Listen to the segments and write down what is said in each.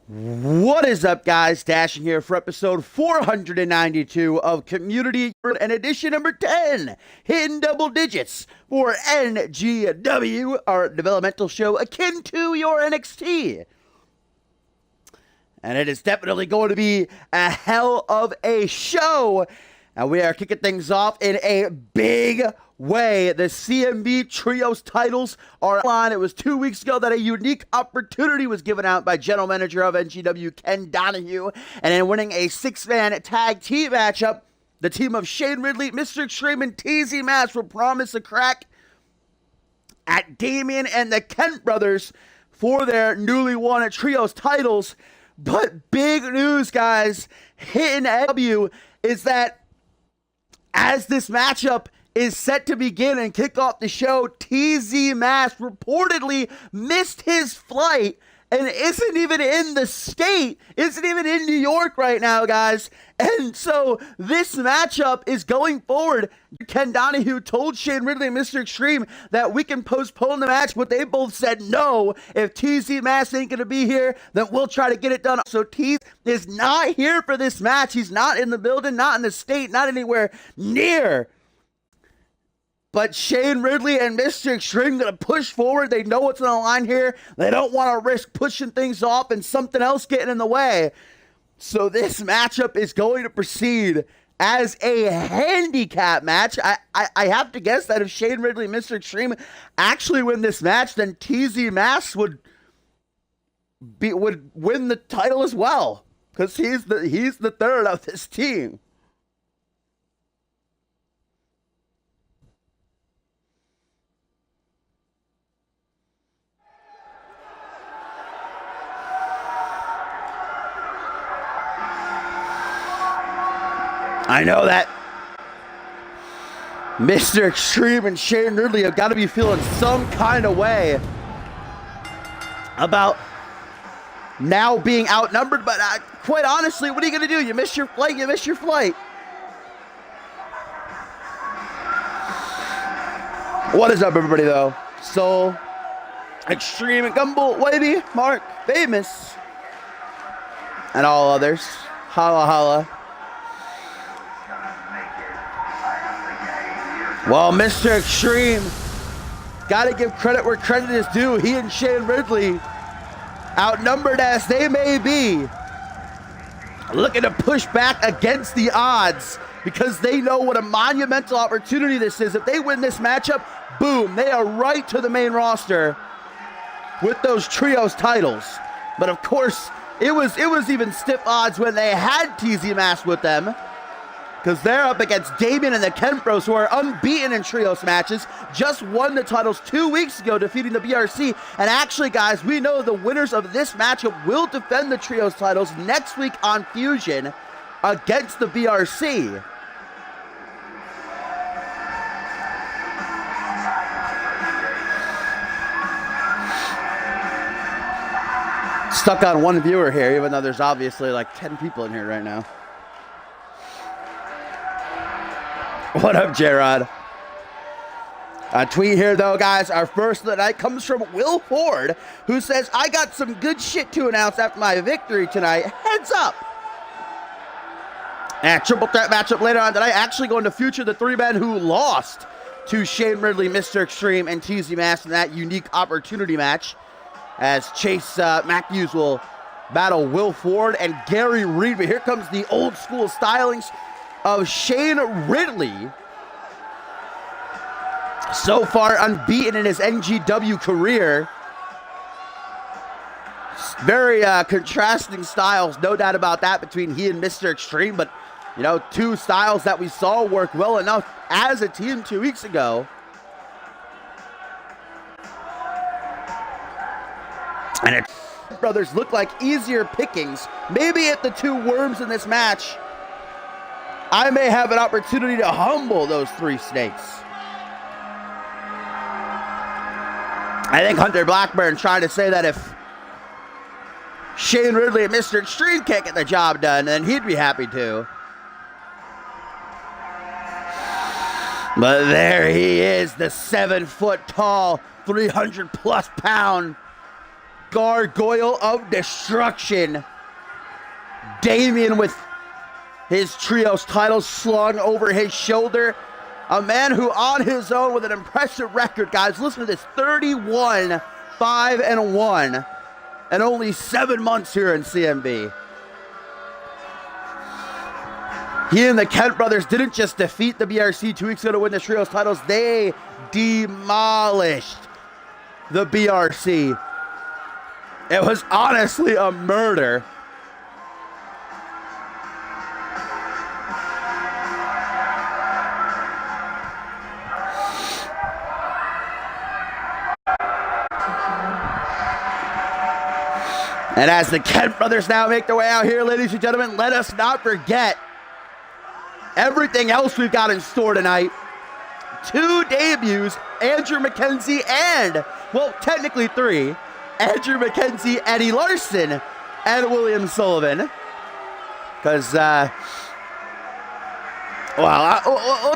What is up, guys? Dashing here for episode 492 of Community and edition number 10, hitting double digits for NGW, our developmental show akin to your NXT. And it is definitely going to be a hell of a show. And we are kicking things off in a big way. The CMV Trios titles are on. It was 2 weeks ago that a unique opportunity was given out by General Manager of NGW, Ken Donahue. And in winning a six-man tag team matchup, the team of Shane Ridley, Mr. Extreme, and TZ Mass will promise a crack at Damien and the Kent brothers for their newly won Trios titles. But big news, guys, hitting NGW is that as this matchup is set to begin and kick off the show, TZ Mass reportedly missed his flight and isn't even in the state, isn't even in New York right now, guys. And so this matchup is going forward. Ken Donahue told Shane Ridley and Mr. Extreme that we can postpone the match, but they both said no. If TZ Mass ain't going to be here, then we'll try to get it done. So TZ is not here for this match. He's not in the building, not in the state, not anywhere near. But Shane Ridley and Mr. Extreme going to push forward. They know what's on the line here. They don't want to risk pushing things off and something else getting in the way. So this matchup is going to proceed as a handicap match. I have to guess that if Shane Ridley and Mr. Extreme actually win this match, then TZ Mass would win the title as well, because he's the third of this team. I know that Mr. Extreme and Shane Ridley have got to be feeling some kind of way about now being outnumbered, but quite honestly, what are you going to do? You miss your flight, you miss your flight. What is up, everybody, though? Soul, Extreme, and Gumball, Wavy, Mark, Famous, and all others. Holla, holla. Well, Mr. Extreme, got to give credit where credit is due. He and Shane Ridley, outnumbered as they may be, looking to push back against the odds because they know what a monumental opportunity this is. If they win this matchup, boom, they are right to the main roster with those Trios titles. But of course, it was even stiff odds when they had TZ Mass with them, because they're up against Damien and the Kent Bros, who are unbeaten in Trios matches, just won the titles 2 weeks ago, defeating the BRC. And actually, guys, we know the winners of this matchup will defend the Trios titles next week on Fusion against the BRC. Stuck on one viewer here, even though there's obviously like 10 people in here right now. What up, J-Rod? A tweet here, though, guys. Our first of the night comes from Will Ford, who says, I got some good shit to announce after my victory tonight. Heads up. And a triple threat matchup later on tonight. Actually going to feature the three men who lost to Shane Ridley, Mr. Extreme, and TZ Mass in that unique opportunity match, as Chase Matthews will battle Will Ford and Gary Reed. But here comes the old school stylings of Shane Ridley, so far unbeaten in his NGW career. Very contrasting styles, no doubt about that, between he and Mr. Extreme, but you know, two styles that we saw work well enough as a team 2 weeks ago. And it brothers look like easier pickings. Maybe if the two worms in this match, I may have an opportunity to humble those three snakes. I think Hunter Blackburn trying to say that if Shane Ridley and Mr. Extreme can't get the job done, then he'd be happy to. But there he is, the 7 foot tall, 300+ pound gargoyle of destruction. Damien with his trios title slung over his shoulder. A man who on his own with an impressive record, guys. Listen to this, 31-5-1 and only 7 months here in CMV. He and the Kent brothers didn't just defeat the BRC 2 weeks ago to win the trios titles, they demolished the BRC. It was honestly a murder. And as the Kent brothers now make their way out here, ladies and gentlemen, let us not forget everything else we've got in store tonight. 2 debuts, Andrew McKenzie and, well, technically 3. Andrew McKenzie, Eddie Larson, and William Sullivan. Because, we'll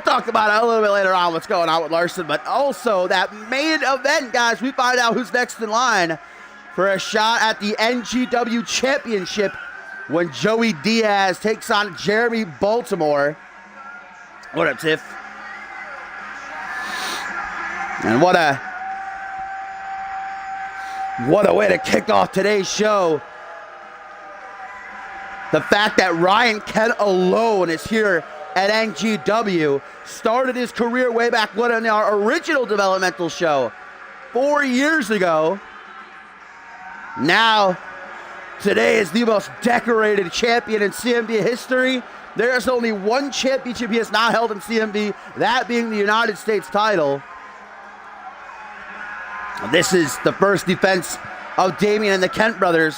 talk about it a little bit later on, what's going on with Larson. But also, that main event, guys, we find out who's next in line for a shot at the NGW Championship when Joey Diaz takes on Jeremy Baltimore. What up, Tiff? And what a way to kick off today's show. The fact that Ryan Kent alone is here at NGW, started his career way back when on our original developmental show 4 years ago. Now, today is the most decorated champion in CMV history. There's only one championship he has not held in CMV, that being the United States title. This is the first defense of Damien and the Kent brothers.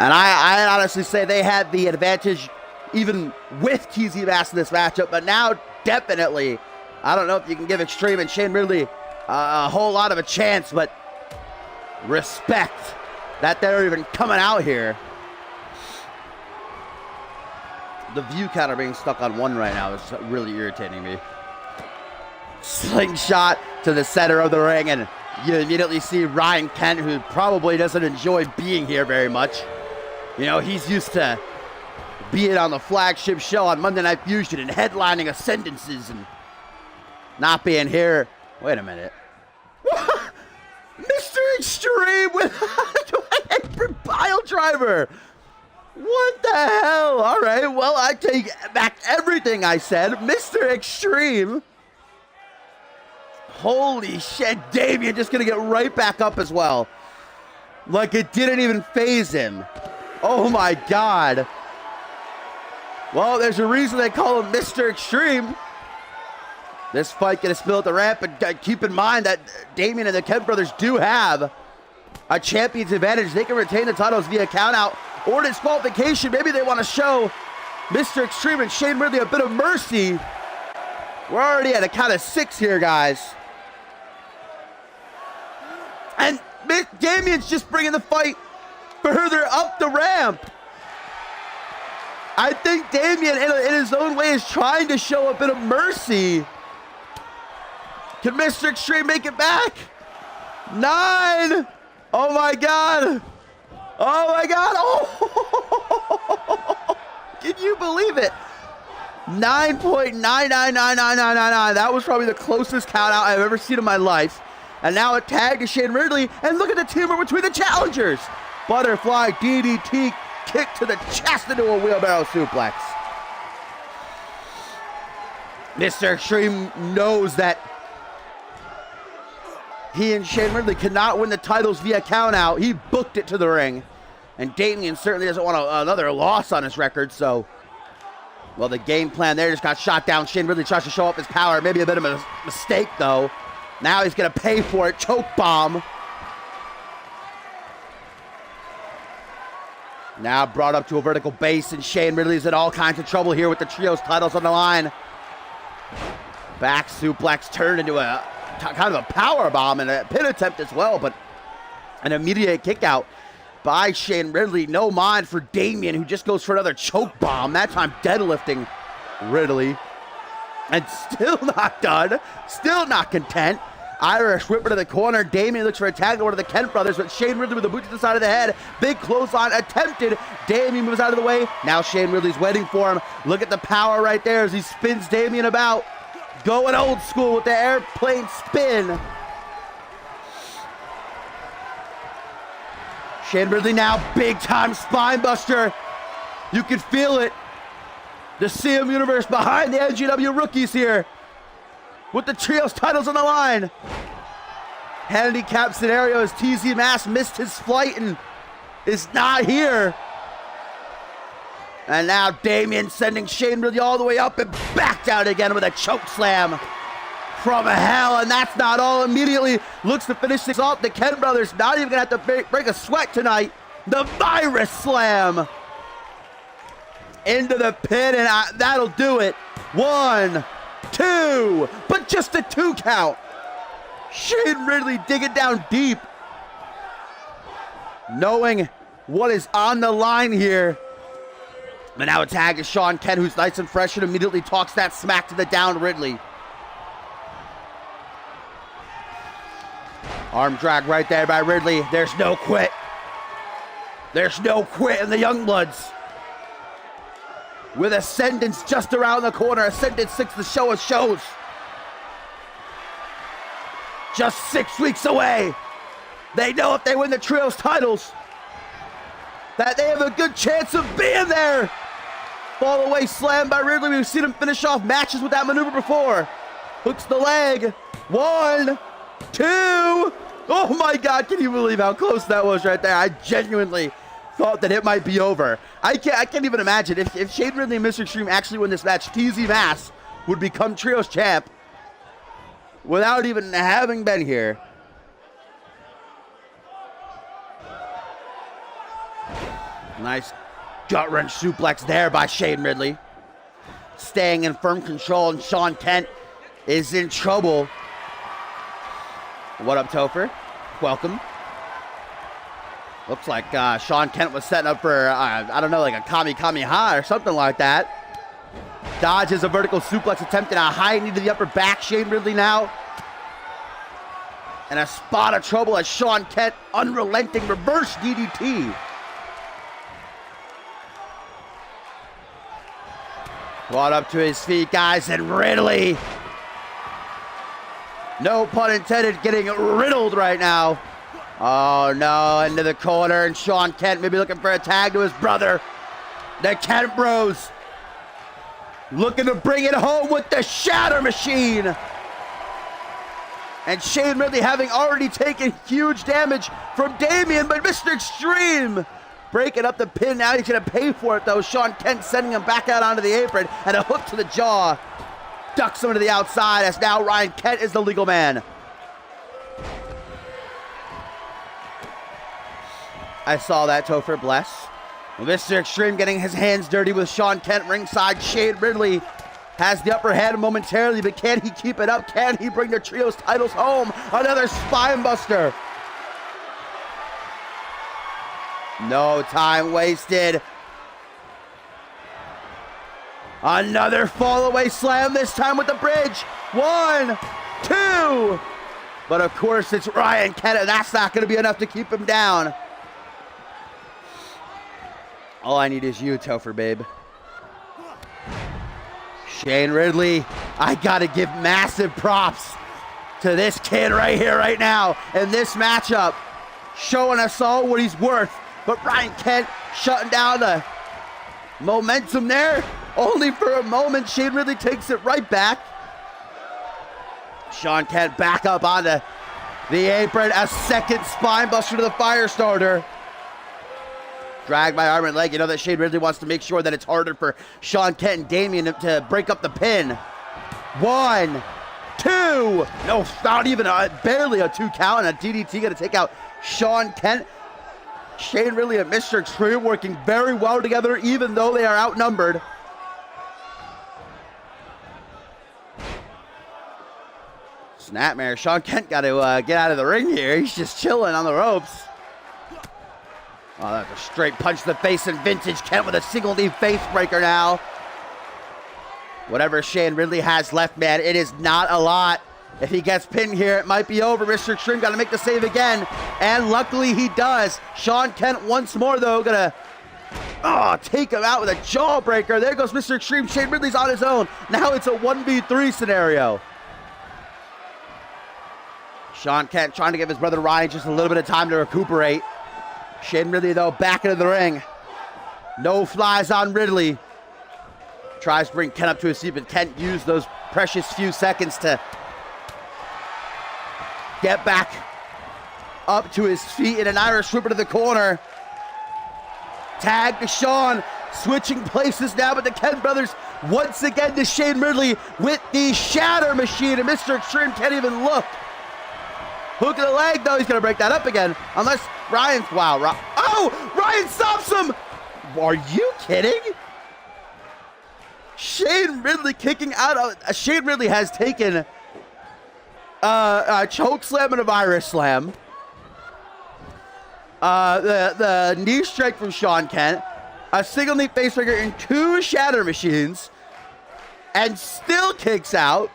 And I honestly say they had the advantage even with TZ Bass in this matchup, but now definitely, I don't know if you can give Extreme and Shane Ridley a whole lot of a chance, but respect that they're even coming out here. The view counter being stuck on 1 right now is really irritating me. Slingshot to the center of the ring, and you immediately see Ryan Kent, who probably doesn't enjoy being here very much. You know, he's used to being on the flagship show on Monday Night Fusion and headlining Ascendances and not being here. Wait a minute. Mr. Extreme with a pile driver. What the hell? All right, well, I take back everything I said. Mr. Extreme. Holy shit, Damien just going to get right back up as well. Like it didn't even faze him. Oh my God. Well, there's a reason they call him Mr. Extreme. This fight gonna spill at the ramp, but keep in mind that Damien and the Kent brothers do have a champion's advantage. They can retain the titles via countout or disqualification. Maybe they want to show Mr. Extreme and Shane Ridley a bit of mercy. We're already at a count of 6 here, guys. And Damien's just bringing the fight further up the ramp. I think Damien, in his own way, is trying to show a bit of mercy. Can Mr. Extreme make it back? 9. Oh my God. Oh my God. Oh. Can you believe it? 9.9999999. That was probably the closest count out I've ever seen in my life. And now a tag to Shane Ridley. And look at the teamwork between the challengers. Butterfly DDT kick to the chest into a wheelbarrow suplex. Mr. Extreme knows that he and Shane Ridley cannot win the titles via countout. He booked it to the ring. And Damien certainly doesn't want another loss on his record, so... Well, the game plan there just got shot down. Shane Ridley tries to show off his power. Maybe a bit of a mistake, though. Now he's going to pay for it. Choke bomb. Now brought up to a vertical base, and Shane Ridley's in all kinds of trouble here with the trios titles on the line. Back suplex turned into a kind of a power bomb and a pin attempt as well, but an immediate kick out by Shane Ridley. No mind for Damien, who just goes for another choke bomb, that time deadlifting Ridley. And still not done, still not content. Irish whip into the corner. Damien looks for a tag over to the Kent brothers, but Shane Ridley with a boot to the side of the head. Big clothesline attempted. Damien moves out of the way. Now Shane Ridley's waiting for him. Look at the power right there as he spins Damien about. Going old school with the airplane spin. Shane Ridley now big time spine buster. You can feel it. The CM Universe behind the NGW rookies here, with the trios titles on the line. Handicap scenario as TZ Mass missed his flight and is not here. And now Damien sending Shane Ridley all the way up and back down again with a choke slam from hell. And that's not all. Immediately looks to finish this off. The Kent brothers not even gonna have to break a sweat tonight. The virus slam into the pin, and that'll do it. 1, 2, but just a 2 count. Shane Ridley digging down deep, knowing what is on the line here. And now a tag is Sean Kent, who's nice and fresh, and immediately talks that smack to the down Ridley. Arm drag right there by Ridley. There's no quit. There's no quit in the Youngbloods. With Ascendance just around the corner. Ascendance 6, the show of shows. Just 6 weeks away. They know if they win the trios titles, that they have a good chance of being there. Fall away slam by Ridley. We've seen him finish off matches with that maneuver before. Hooks the leg. 1, 2. Oh my God, can you believe how close that was right there? I genuinely thought that it might be over. I can't even imagine if Shane Ridley and Mr. Extreme actually win this match, TZ Mass would become trios champ without even having been here. Nice gut wrench suplex there by Shane Ridley. Staying in firm control, and Sean Kent is in trouble. What up, Topher? Welcome. Looks like Sean Kent was setting up for, I don't know, like a Kamehameha or something like that. Dodges a vertical suplex attempt and a high knee to the upper back. Shane Ridley now. And a spot of trouble as Sean Kent, unrelenting reverse DDT. Brought up to his feet, guys, and Ridley, no pun intended, getting riddled right now. Oh no, into the corner, and Sean Kent maybe looking for a tag to his brother. The Kent Bros looking to bring it home with the Shatter Machine. And Shane Ridley having already taken huge damage from Damien, but Mr. Extreme breaking up the pin. Now he's going to pay for it, though. Sean Kent sending him back out onto the apron, and a hook to the jaw. Ducks him to the outside as now Ryan Kent is the legal man. I saw that, Topher, bless. Mr. Extreme getting his hands dirty with Sean Kent ringside. Shane Ridley has the upper hand momentarily, but can he keep it up? Can he bring the trios titles home? Another spine buster. No time wasted. Another fall away slam, this time with the bridge. 1, 2. But of course it's Ryan Kent, and that's not going to be enough to keep him down. All I need is you, Topher, babe. Shane Ridley, I gotta give massive props to this kid right here, right now, in this matchup, showing us all what he's worth. But Ryan Kent shutting down the momentum there, only for a moment. Shane Ridley takes it right back. Sean Kent back up onto the apron, a second spine buster to the fire starter. Dragged by arm and leg. You know that Shane Ridley wants to make sure that it's harder for Sean Kent and Damien to break up the pin. 1, 2. No, not even barely a 2 count, and a DDT going to take out Sean Kent. Shane Ridley and Mr. Extreme working very well together, even though they are outnumbered. Snapmare. Sean Kent got to get out of the ring here. He's just chilling on the ropes. Oh, that's a straight punch to the face, and vintage Kent with a single knee face breaker now. Whatever Shane Ridley has left, man, it is not a lot. If he gets pinned here, it might be over. Mr. Extreme got to make the save again, and luckily he does. Sean Kent once more, though, gonna take him out with a jawbreaker. There goes Mr. Extreme. Shane Ridley's on his own. Now it's a 1v3 scenario. Sean Kent trying to give his brother Ryan just a little bit of time to recuperate. Shane Ridley, though, back into the ring. No flies on Ridley. Tries to bring Kent up to his feet, but Kent used those precious few seconds to get back up to his feet in an Irish whip into the corner. Tag to Sean, switching places now, but the Kent brothers once again to Shane Ridley with the shatter machine, and Mr. Extreme can't even look. Hook of the leg, though, he's gonna break that up again, unless Ryan's, Ryan stops him! Are you kidding? Shane Ridley kicking out of, Shane Ridley has taken a choke slam and a virus slam. The knee strike from Sean Kent, a single knee face trigger and 2 shatter machines, and still kicks out.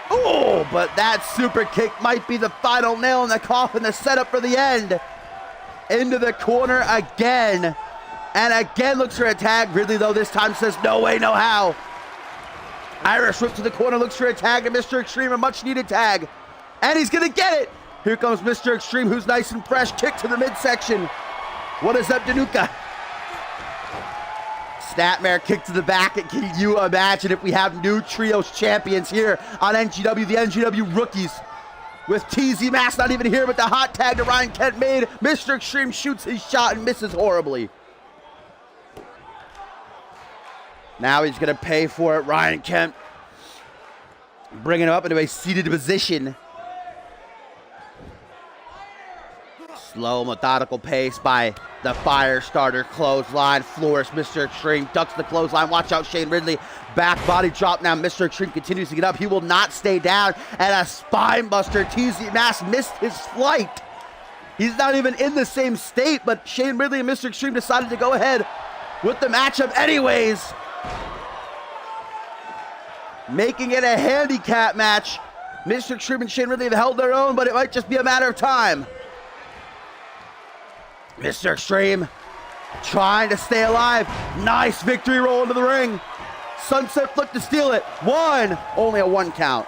Oh, but that super kick might be the final nail in the coffin, the setup for the end. Into the corner again, and again looks for a tag. Ridley, though, this time says no way, no how. Irish whip to the corner, looks for a tag to Mr. Extreme, a much needed tag, and he's gonna get it. Here comes Mr. Extreme, who's nice and fresh. Kick to the midsection. What is up, Danuka? Snapmare kick to the back. And can you imagine if we have new trios champions here on NGW, the NGW rookies, with TZ Mask not even here, but the hot tag that Ryan Kent made. Mr. Extreme shoots his shot and misses horribly. Now he's going to pay for it. Ryan Kent bringing him up into a seated position. Slow, methodical pace by the fire starter. Clothesline, floors Mr. Extreme, ducks the clothesline. Watch out, Shane Ridley. Back body drop now. Mr. Extreme continues to get up. He will not stay down. And a spine buster. TZ Mask missed his flight. He's not even in the same state, but Shane Ridley and Mr. Extreme decided to go ahead with the matchup anyways. Making it a handicap match. Mr. Extreme and Shane Ridley have held their own, but it might just be a matter of time. Mr. Extreme trying to stay alive. Nice victory roll into the ring. Sunset flip to steal it. Only a 1 count.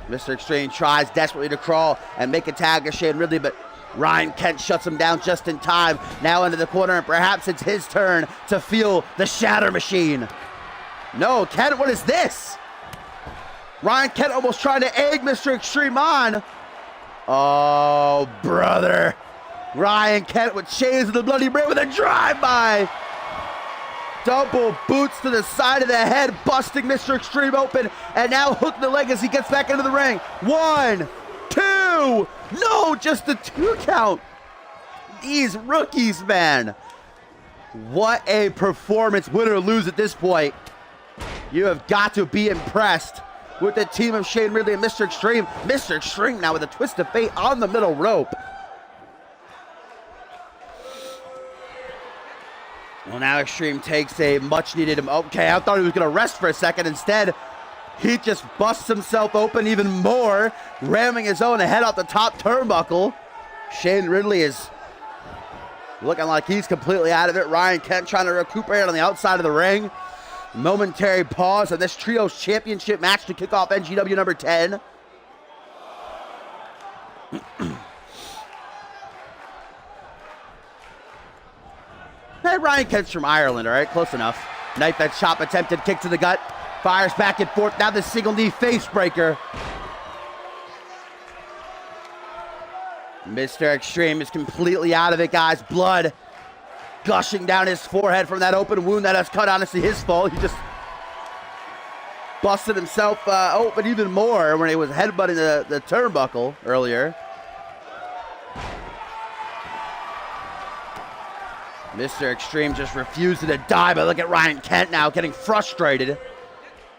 Mr. Extreme tries desperately to crawl and make a tag to Shane Ridley, but Ryan Kent shuts him down just in time. Now into the corner, and perhaps it's his turn to feel the shatter machine. No, Kent, what is this? Ryan Kent almost trying to egg Mr. Extreme on. Oh, brother. Ryan Kent with chains of the bloody brain with a drive-by. Double boots to the side of the head, busting Mr. Extreme open, and now hook the leg as he gets back into the ring. 1, 2, no, just a 2 count. These rookies, man. What a performance, win or lose at this point. You have got to be impressed with the team of Shane Ridley and Mr. Extreme. Mr. Extreme now with a twist of fate on the middle rope. Well, now Extreme takes a much-needed... Okay, I thought he was going to rest for a second. Instead, he just busts himself open even more, ramming his own head out the top turnbuckle. Shane Ridley is looking like he's completely out of it. Ryan Kent trying to recuperate on the outside of the ring. Momentary pause on this Trios Championship match to kick off NGW number 10. Hey, Ryan Kent's from Ireland, all right? Close enough. Knife edge chop attempted, kick to the gut. Fires back and forth. Now the single knee face breaker. Mr. Extreme is completely out of it, guys. Blood gushing down his forehead from that open wound that has cut. Honestly, his fault. He just busted himself open even more when he was headbutting the turnbuckle earlier. Mr. Extreme just refusing to die, but look at Ryan Kent now getting frustrated.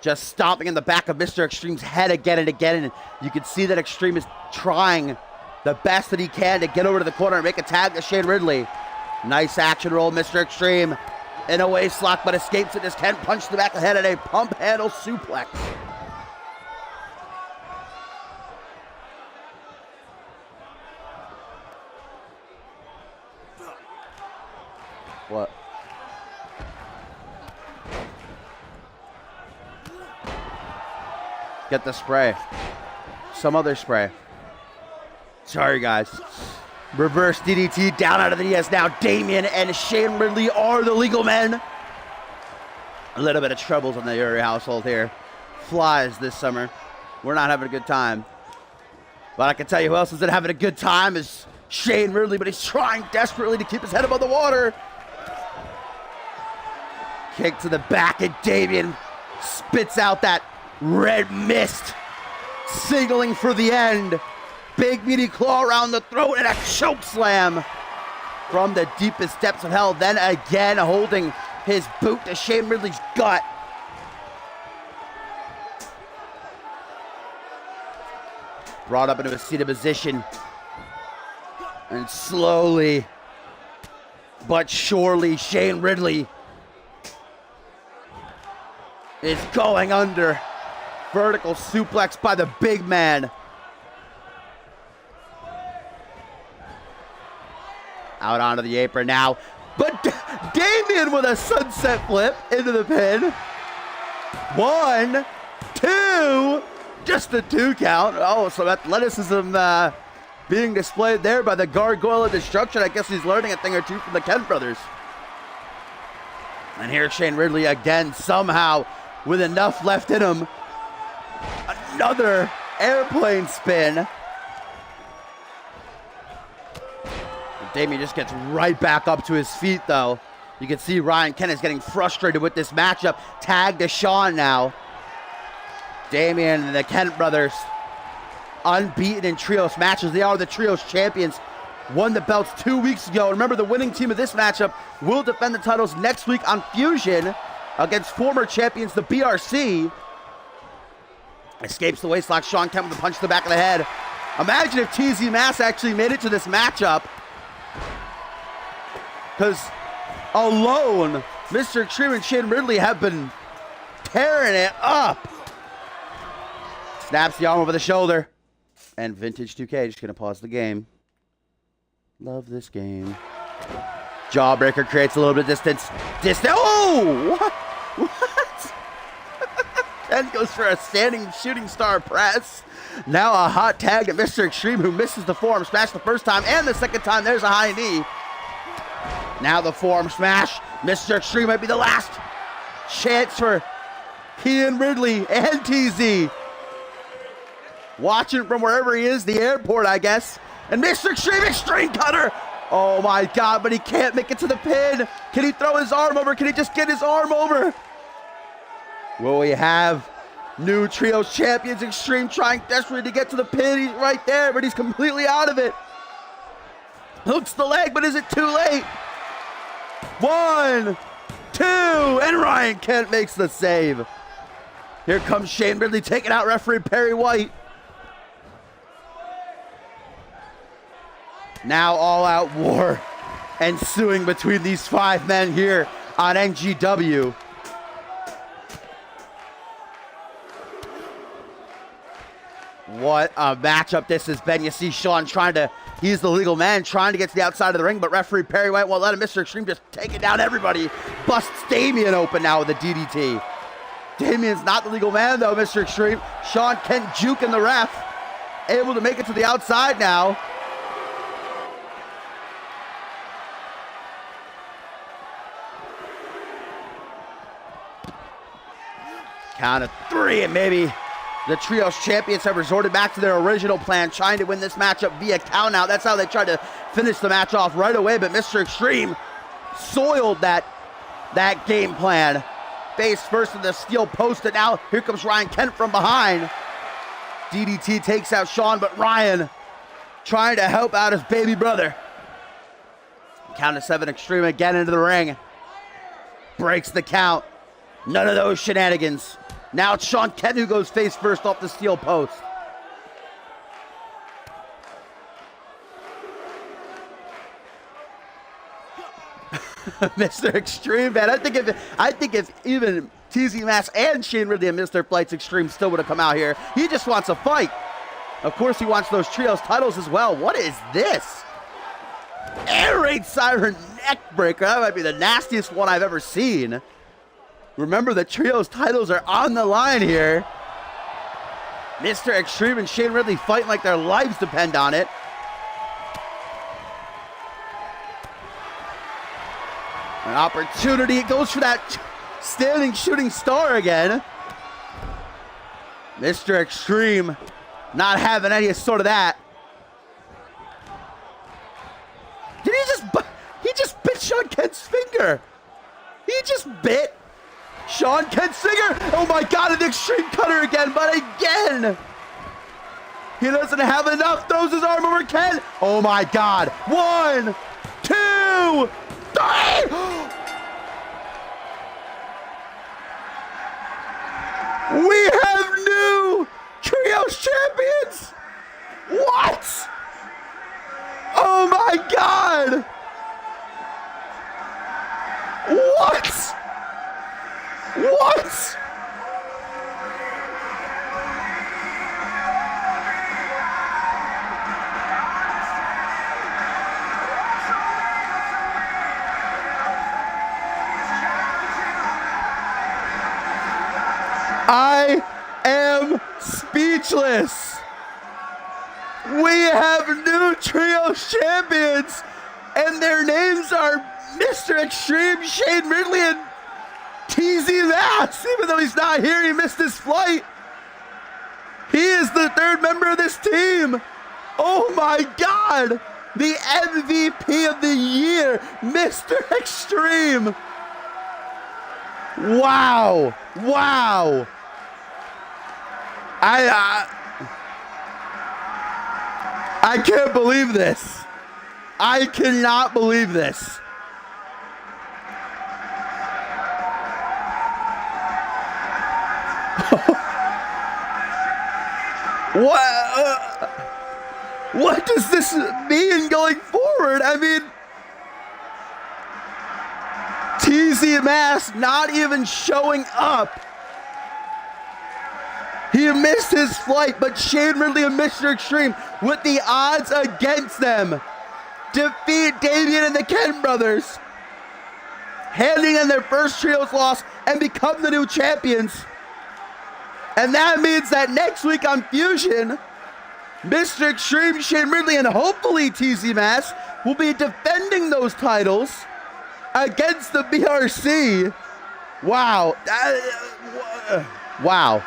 Just stomping in the back of Mr. Extreme's head again and again, and you can see that Extreme is trying the best that he can to get over to the corner and make a tag to Shane Ridley. Nice action roll, Mr. Extreme. in a waist lock, but escapes it as Kent punched the back of the head at a pump handle suplex. What? Get the spray. Some other spray. Sorry, guys. Reverse DDT down out of the knee as now Damian and Shane Ridley are the legal men. A little bit of troubles in the Uri household here. Flies this summer. We're not having a good time. But I can tell you who else isn't having a good time is Shane Ridley, but he's trying desperately to keep his head above the water. Kick to the back, and Damian spits out that red mist, signaling for the end. Big meaty claw around the throat and a choke slam from the deepest depths of hell. Then again holding his boot to Shane Ridley's gut. Brought up into a seated position. And slowly but surely Shane Ridley is going under. Vertical suplex by the big man. Out onto the apron now. But Damian with a sunset flip into the pin. 1, 2. Just the 2 count. Oh, so athleticism being displayed there by the Gargoyle of Destruction. I guess he's learning a thing or two from the Kent brothers. And here's Shane Ridley again, somehow with enough left in him. Another airplane spin. Damian just gets right back up to his feet, though. You can see Ryan Kent is getting frustrated with this matchup. Tag to Sean now. Damian and the Kent brothers, unbeaten in trios matches. They are the trios champions. Won the belts 2 weeks ago. Remember, the winning team of this matchup will defend the titles next week on Fusion against former champions, the BRC. Escapes the waistlock. Sean Kent with a punch to the back of the head. Imagine if TZ Mass actually made it to this matchup. Because alone, Mr. Extreme and Shane Ridley have been tearing it up. Snaps the arm over the shoulder. And Vintage 2K just going to pause the game. Love this game. Jawbreaker creates a little bit of distance. Oh! What? Ken goes for a standing shooting star press. Now a hot tag to Mr. Extreme, who misses the forearm smash the first time and the second time. There's a high knee. Now the forearm smash. Mr. Extreme might be the last chance for Ian Ridley and TZ. Watching from wherever he is, the airport, I guess. And Mr. Extreme Cutter. Oh my God, but he can't make it to the pin. Can he throw his arm over? Can he just get his arm over? Will we have new trios champions Extreme trying desperately to get to the pin? He's right there, but he's completely out of it. Hooks the leg, but is it too late? 1, 2, and Ryan Kent makes the save. Here comes Shane Ridley taking out referee Perry White. Now all-out war ensuing between these 5 men here on NGW. What a matchup this has been. You see Sean he's the legal man, trying to get to the outside of the ring, but referee Perry White won't let him. Mr. Extreme just taking down everybody. Busts Damian open now with a DDT. Damian's not the legal man, though, Mr. Extreme. Sean Kent juking the ref. Able to make it to the outside now. Count of 3, and maybe the trios champions have resorted back to their original plan, trying to win this matchup via count-out. That's how they tried to finish the match off right away, but Mr. Extreme soiled that game plan. Face first to the steel post, and now here comes Ryan Kent from behind. DDT takes out Sean, but Ryan trying to help out his baby brother. Count of 7, Extreme again into the ring. Breaks the count. None of those shenanigans. Now it's Sean Kent who goes face first off the steel post. Mr. Extreme, man. I think if even TZ Mass and Shane Ridley and Mr. Flight's Extreme still would have come out here, he just wants a fight. Of course, he wants those trios titles as well. What is this? Air Raid Siren Neckbreaker. That might be the nastiest one I've ever seen. Remember, the trios titles are on the line here. Mr. Extreme and Shane Ridley fighting like their lives depend on it. An opportunity. It goes for that standing shooting star again. Mr. Extreme not having any sort of that. Did he just bit Sean Kent's finger? He just bit Sean Kent's finger. Oh my God, an extreme cutter again, but again. He doesn't have enough, throws his arm over Ken. Oh my God, 1, 2, 3. We have new Trios champions. What? Oh my God. What? What? I am speechless. We have new trio champions, and their names are Mr. Extreme, Shane Ridley, and TZ Mass. Even though he's not here, he missed his flight. He is the third member of this team. Oh my God. The MVP of the year, Mr. Extreme. Wow. Wow. I can't believe this. I cannot believe this. What does this mean going forward? I mean, TZ Mass not even showing up. He missed his flight, but Shane Ridley and Mr. Extreme, with the odds against them, defeat Damian and the Ken brothers, handing in their first trios loss and become the new champions. And that means that next week on Fusion, Mr. Extreme, Shane Ridley, and hopefully TZ Mass will be defending those titles against the BRC. Wow. Wow.